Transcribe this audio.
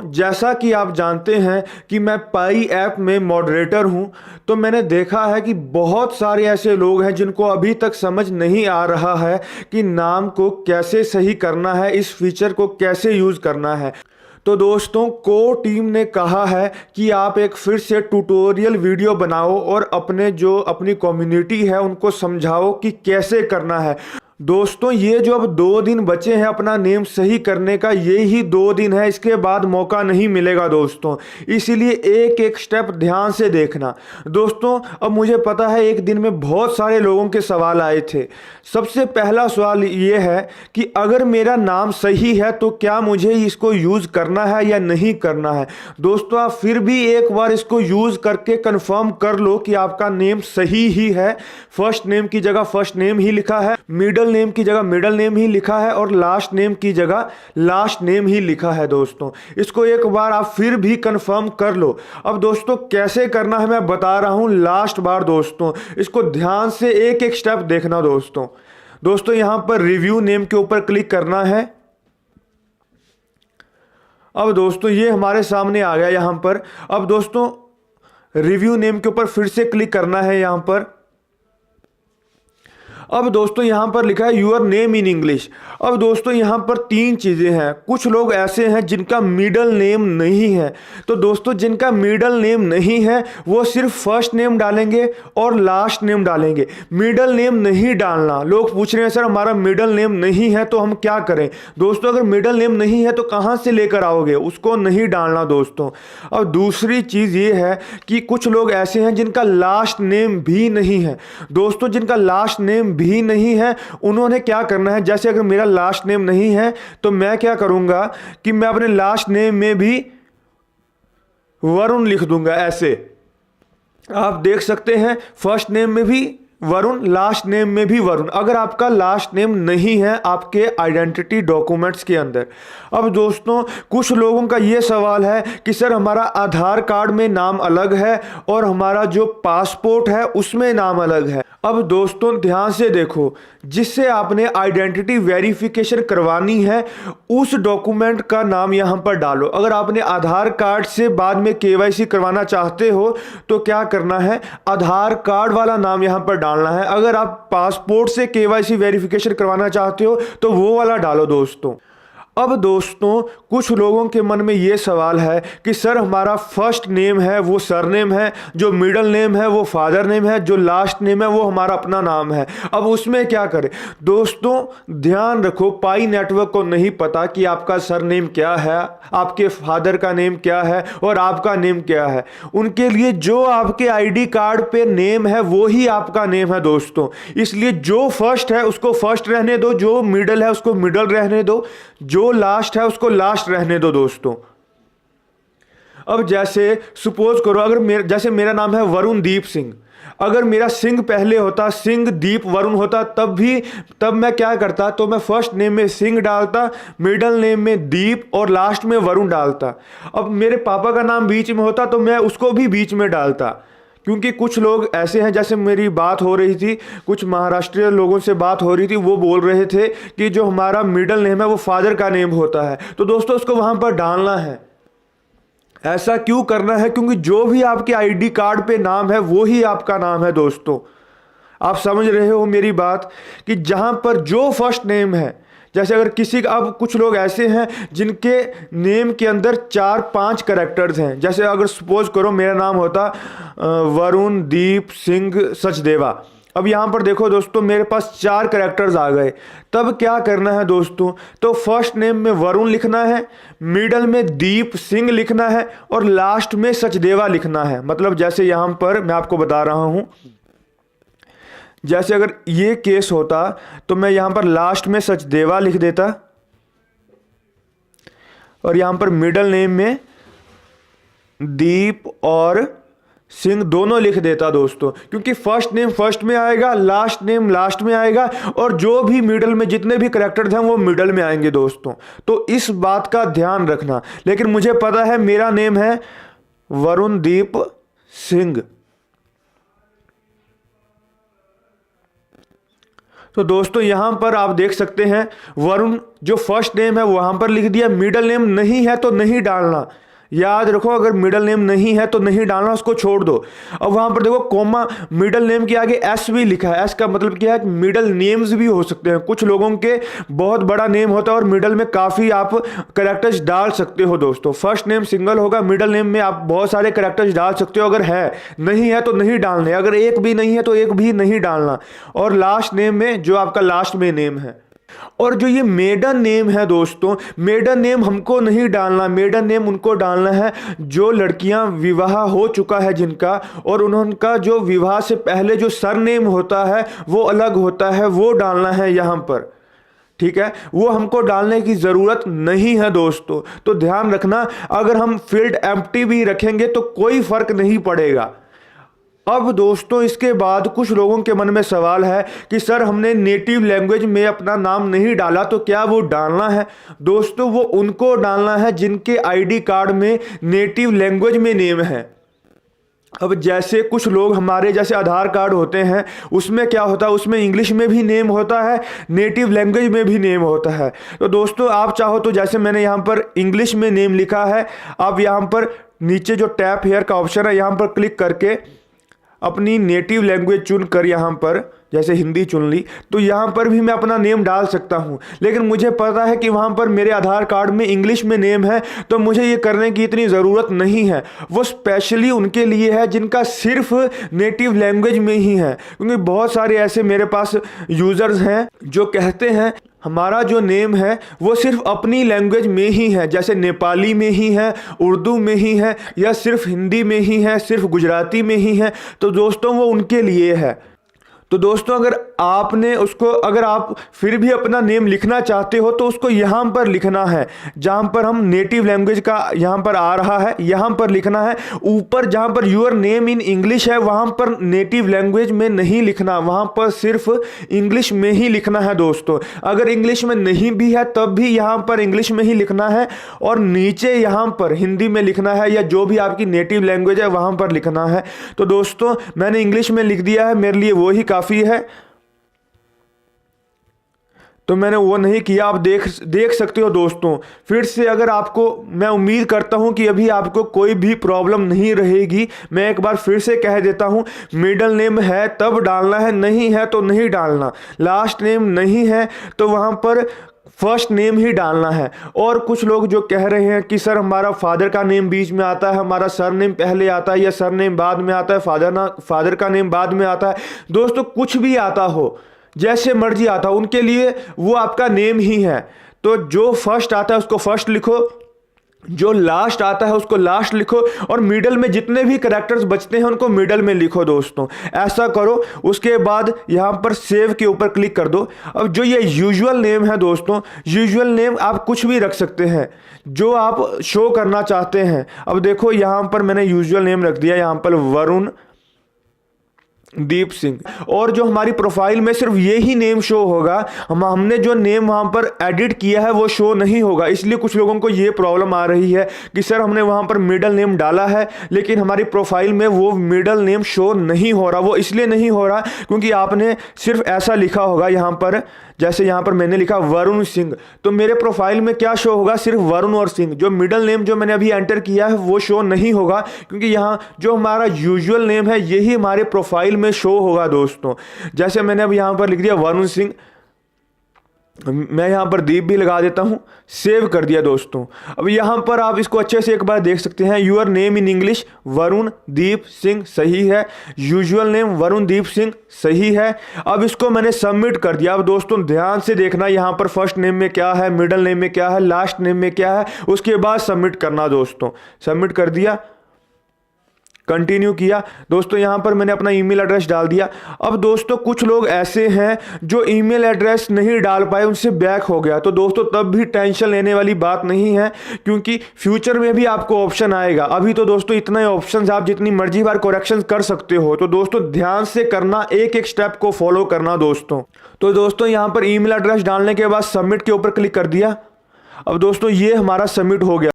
जैसा कि आप जानते हैं कि मैं पाई ऐप में मॉडरेटर हूं, तो मैंने देखा है कि बहुत सारे ऐसे लोग हैं जिनको अभी तक समझ नहीं आ रहा है कि नाम को कैसे सही करना है, इस फीचर को कैसे यूज़ करना है। तो दोस्तों, कोर टीम ने कहा है कि आप एक फिर से ट्यूटोरियल वीडियो बनाओ और अपनी कम्युनिटी है उनको समझाओ कि कैसे करना है। दोस्तों, ये जो अब 2 दिन बचे हैं अपना नेम सही करने का, ये ही 2 दिन है, इसके बाद मौका नहीं मिलेगा दोस्तों। इसीलिए एक एक स्टेप ध्यान से देखना। दोस्तों, अब मुझे पता है एक दिन में बहुत सारे लोगों के सवाल आए थे। सबसे पहला सवाल ये है कि अगर मेरा नाम सही है तो क्या मुझे इसको यूज़ करना है या नहीं करना है। दोस्तों, आप फिर भी एक बार इसको यूज़ करके कंफर्म कर लो कि आपका नेम सही ही है। फर्स्ट नेम की जगह फर्स्ट नेम ही लिखा है, मिडल नेम की जगह मिडल नेम ही लिखा है और लास्ट नेम की जगह लास्ट नेम ही लिखा है। दोस्तों, इसको एक बार आप फिर भी कंफर्म कर लो। अब दोस्तों, कैसे करना है मैं बता रहा हूं लास्ट बार। दोस्तों, इसको ध्यान से एक एक स्टेप देखना। दोस्तों यहां पर रिव्यू नेम के ऊपर क्लिक करना है। अब दोस्तों ये हमारे सामने आ गया यहां पर। अब दोस्तों रिव्यू नेम के ऊपर फिर से क्लिक करना है यहां पर। अब दोस्तों यहां पर लिखा है यूर नेम इन इंग्लिश। अब दोस्तों यहां पर 3 चीज़ें हैं। कुछ लोग ऐसे हैं जिनका मिडल नेम नहीं है। तो दोस्तों जिनका मिडल नेम नहीं है वो सिर्फ फर्स्ट नेम डालेंगे और लास्ट नेम डालेंगे, मिडल नेम नहीं डालना। लोग पूछ रहे हैं सर हमारा मिडल नेम नहीं है तो हम क्या करें। दोस्तों, अगर मिडल नेम नहीं है तो कहां से लेकर आओगे, उसको नहीं डालना दोस्तों। अब दूसरी चीज़ ये है कि कुछ लोग ऐसे हैं जिनका लास्ट नेम भी नहीं है। दोस्तों, जिनका लास्ट नेम भी नहीं है उन्होंने क्या करना है, जैसे अगर मेरा लास्ट नेम नहीं है तो मैं क्या करूंगा कि मैं अपने लास्ट नेम में भी वरुण लिख दूंगा। ऐसे आप देख सकते हैं, फर्स्ट नेम में भी वरुण, लास्ट नेम में भी वरुण, अगर आपका लास्ट नेम नहीं है आपके आइडेंटिटी डॉक्यूमेंट्स के अंदर। अब दोस्तों कुछ लोगों का ये सवाल है कि सर हमारा आधार कार्ड में नाम अलग है और हमारा जो पासपोर्ट है उसमें नाम अलग है। अब दोस्तों ध्यान से देखो, जिससे आपने आइडेंटिटी वेरिफिकेशन करवानी है उस डॉक्यूमेंट का नाम यहां पर डालो। अगर आपने आधार कार्ड से बाद में केवाईसी करवाना चाहते हो तो क्या करना है, आधार कार्ड वाला नाम यहां पर डालना है। अगर आप पासपोर्ट से केवाईसी वेरिफिकेशन करवाना चाहते हो तो वो वाला डालो दोस्तों। अब दोस्तों कुछ लोगों के मन में ये सवाल है कि सर हमारा फर्स्ट नेम है वो सरनेम है, जो मिडिल नेम है वो फादर नेम है, जो लास्ट नेम है वो हमारा अपना नाम है। अब उसमें क्या करें। दोस्तों ध्यान रखो, पाई नेटवर्क को नहीं पता कि आपका सरनेम क्या है, आपके फादर का नेम क्या है और आपका नेम क्या है। उनके लिए जो आपके आईडी कार्ड पे नेम है वो ही आपका नेम है दोस्तों। इसलिए जो फर्स्ट है उसको फर्स्ट रहने दो, जो मिडिल है उसको मिडिल रहने दो, जो लास्ट है उसको लास्ट रहने दो दोस्तों। अब जैसे सपोज करो, अगर जैसे मेरा नाम है वरुण दीप सिंह, अगर मेरा सिंह पहले होता, सिंह दीप वरुण होता, तब मैं क्या करता, तो मैं फर्स्ट नेम में सिंह डालता, मिडिल नेम में दीप और लास्ट में वरुण डालता। अब मेरे पापा का नाम बीच में होता तो मैं उसको भी बीच में डालता। क्योंकि कुछ लोग ऐसे हैं, जैसे मेरी बात हो रही थी, कुछ महाराष्ट्रीय लोगों से बात हो रही थी, वो बोल रहे थे कि जो हमारा मिडिल नेम है वो फादर का नेम होता है, तो दोस्तों उसको वहां पर डालना है। ऐसा क्यों करना है, क्योंकि जो भी आपके आईडी कार्ड पे नाम है वो ही आपका नाम है दोस्तों। आप समझ रहे हो मेरी बात, कि जहां पर जो फर्स्ट नेम है, जैसे अगर किसी का, अब कुछ लोग ऐसे हैं जिनके नेम के अंदर 4-5 कैरेक्टर्स हैं। जैसे अगर सपोज करो मेरा नाम होता वरुण दीप सिंह सचदेवा। अब यहाँ पर देखो दोस्तों मेरे पास 4 कैरेक्टर्स आ गए। तब क्या करना है दोस्तों, तो फर्स्ट नेम में वरुण लिखना है, मिडल में दीप सिंह लिखना है और लास्ट में सचदेवा लिखना है। मतलब जैसे यहाँ पर मैं आपको बता रहा हूँ, जैसे अगर ये केस होता तो मैं यहां पर लास्ट में सचदेवा लिख देता और यहां पर मिडिल नेम में दीप और सिंह दोनों लिख देता दोस्तों। क्योंकि फर्स्ट नेम फर्स्ट में आएगा, लास्ट नेम लास्ट में आएगा और जो भी मिडिल में जितने भी कैरेक्टर्स हैं वो मिडिल में आएंगे दोस्तों। तो इस बात का ध्यान रखना। लेकिन मुझे पता है मेरा नेम है वरुण दीप सिंह, तो दोस्तों यहाँ पर आप देख सकते हैं वरुण जो फर्स्ट नेम है वहाँ पर लिख दिया, मिडल नेम नहीं है तो नहीं डालना। याद रखो, अगर मिडल नेम नहीं है तो नहीं डालना, उसको छोड़ दो। अब वहां पर देखो कॉमा मिडल नेम के आगे एस भी लिखा है। एस का मतलब क्या है, मिडल नेम्स भी हो सकते हैं। कुछ लोगों के बहुत बड़ा नेम होता है और मिडल में काफ़ी आप करेक्टर्स डाल सकते हो दोस्तों। फर्स्ट नेम सिंगल होगा, मिडल नेम में आप बहुत सारे करेक्टर्स डाल सकते हो। अगर है, नहीं है तो नहीं डालने। अगर एक भी नहीं है तो एक भी नहीं डालना। और लास्ट नेम में जो आपका लास्ट में नेम है, और जो ये मेडन नेम है दोस्तों, मेडन नेम हमको नहीं डालना। मेडन नेम उनको डालना है जो लड़कियां विवाह हो चुका है जिनका, और उनका जो विवाह से पहले जो सरनेम होता है वो अलग होता है, वो डालना है यहाँ पर। ठीक है, वो हमको डालने की ज़रूरत नहीं है दोस्तों। तो ध्यान रखना, अगर हम फील्ड एम्प्टी भी रखेंगे तो कोई फर्क नहीं पड़ेगा। अब दोस्तों इसके बाद कुछ लोगों के मन में सवाल है कि सर हमने नेटिव लैंग्वेज में अपना नाम नहीं डाला तो क्या वो डालना है? दोस्तों वो उनको डालना है जिनके आईडी कार्ड में नेटिव लैंग्वेज में नेम है। अब जैसे कुछ लोग हमारे जैसे आधार कार्ड होते हैं, उसमें क्या होता है, उसमें इंग्लिश में भी नेम होता है, नेटिव लैंग्वेज में भी नेम होता है। तो दोस्तों आप चाहो तो जैसे मैंने यहाँ पर इंग्लिश में नेम लिखा है, आप यहाँ पर नीचे जो टैप हेयर का ऑप्शन है यहाँ पर क्लिक करके अपनी नेटिव लैंग्वेज चुन कर यहाँ पर जैसे हिंदी चुन ली, तो यहाँ पर भी मैं अपना नेम डाल सकता हूँ। लेकिन मुझे पता है कि वहाँ पर मेरे आधार कार्ड में इंग्लिश में नेम है, तो मुझे ये करने की इतनी ज़रूरत नहीं है। वो स्पेशली उनके लिए है जिनका सिर्फ नेटिव लैंग्वेज में ही है। क्योंकि बहुत सारे ऐसे मेरे पास यूज़र्स हैं जो कहते हैं हमारा जो नेम है वो सिर्फ अपनी लैंग्वेज में ही है, जैसे नेपाली में ही है, उर्दू में ही है, या सिर्फ हिंदी में ही है, सिर्फ गुजराती में ही है। तो दोस्तों वो उनके लिए है। तो दोस्तों अगर आप फिर भी अपना नेम लिखना चाहते हो तो उसको यहाँ पर लिखना है, जहाँ पर हम नेटिव लैंग्वेज का यहाँ पर आ रहा है, यहाँ पर लिखना है। ऊपर जहाँ पर यूर नेम इन इंग्लिश है वहाँ पर नेटिव लैंग्वेज में नहीं लिखना, वहाँ पर सिर्फ इंग्लिश में ही लिखना है दोस्तों। अगर इंग्लिश में नहीं भी है तब भी यहाँ पर इंग्लिश में ही लिखना है, और नीचे यहाँ पर हिंदी में लिखना है या जो भी आपकी नेटिव लैंग्वेज है वहाँ पर लिखना है। तो दोस्तों मैंने इंग्लिश में लिख दिया है, मेरे लिए वो ही काफ़ी है, तो मैंने वो नहीं किया। आप देख सकते हो दोस्तों। फिर से अगर आपको, मैं उम्मीद करता हूं कि अभी आपको कोई भी प्रॉब्लम नहीं रहेगी। मैं एक बार फिर से कह देता हूं, मिडल नेम है तब डालना है, नहीं है तो नहीं डालना। लास्ट नेम नहीं है तो वहां पर फर्स्ट नेम ही डालना है। और कुछ लोग जो कह रहे हैं कि सर हमारा फादर का नेम बीच में आता है, हमारा सर नेम पहले आता है या सर नेम बाद में आता है, फादर का नेम बाद में आता है। दोस्तों कुछ भी आता हो, जैसे मर्जी आता हो, उनके लिए वो आपका नेम ही है। तो जो फर्स्ट आता है उसको फर्स्ट लिखो, जो लास्ट आता है उसको लास्ट लिखो, और मिडल में जितने भी कैरेक्टर्स बचते हैं उनको मिडल में लिखो दोस्तों। ऐसा करो। उसके बाद यहाँ पर सेव के ऊपर क्लिक कर दो। अब जो ये यूजुअल नेम है दोस्तों, यूजुअल नेम आप कुछ भी रख सकते हैं जो आप शो करना चाहते हैं। अब देखो यहाँ पर मैंने यूजुअल नेम रख दिया, यहाँ पर वरुण दीप सिंह, और जो हमारी प्रोफाइल में सिर्फ यही नेम शो होगा। हमने जो नेम वहाँ पर एडिट किया है वो शो नहीं होगा। इसलिए कुछ लोगों को ये प्रॉब्लम आ रही है कि सर हमने वहाँ पर मिडल नेम डाला है लेकिन हमारी प्रोफाइल में वो मिडल नेम शो नहीं हो रहा। वो इसलिए नहीं हो रहा क्योंकि आपने सिर्फ ऐसा लिखा होगा यहाँ पर, जैसे यहाँ पर मैंने लिखा वरुण सिंह, तो मेरे प्रोफाइल में क्या शो होगा, सिर्फ वरुण और सिंह। जो मिडल नेम जो मैंने अभी एंटर किया है वो शो नहीं होगा, क्योंकि यहाँ जो हमारा यूजुअल नेम है यही हमारे प्रोफाइल में शो होगा दोस्तों। जैसे मैंने अब यहाँ पर लिख दिया वरुण सिंह, मैं यहाँ पर दीप भी लगा देता हूँ, सेव कर दिया दोस्तों। अब यहाँ पर आप इसको अच्छे से एक बार देख सकते हैं। Your name in English Varun Deep Singh सही है, यूजुअल नेम वरुण दीप सिंह सही है। अब इसको मैंने सबमिट कर दिया। अब दोस्तों ध्यान से देखना, यहाँ पर फर्स्ट नेम में क्या है, मिडल नेम में क्या है, लास्ट नेम में क्या है, उसके बाद सबमिट करना दोस्तों। सबमिट कर दिया, कंटिन्यू किया दोस्तों। यहाँ पर मैंने अपना ईमेल एड्रेस डाल दिया। अब दोस्तों कुछ लोग ऐसे हैं जो ईमेल एड्रेस नहीं डाल पाए, उनसे बैक हो गया। तो दोस्तों तब भी टेंशन लेने वाली बात नहीं है, क्योंकि फ्यूचर में भी आपको ऑप्शन आएगा। अभी तो दोस्तों इतना ही ऑप्शन, आप जितनी मर्जी बार करेक्शन कर सकते हो। तो दोस्तों ध्यान से करना, एक एक स्टेप को फॉलो करना दोस्तों। तो दोस्तों यहाँ पर ईमेल एड्रेस डालने के बाद सबमिट के ऊपर क्लिक कर दिया। अब दोस्तों ये हमारा सबमिट हो गया।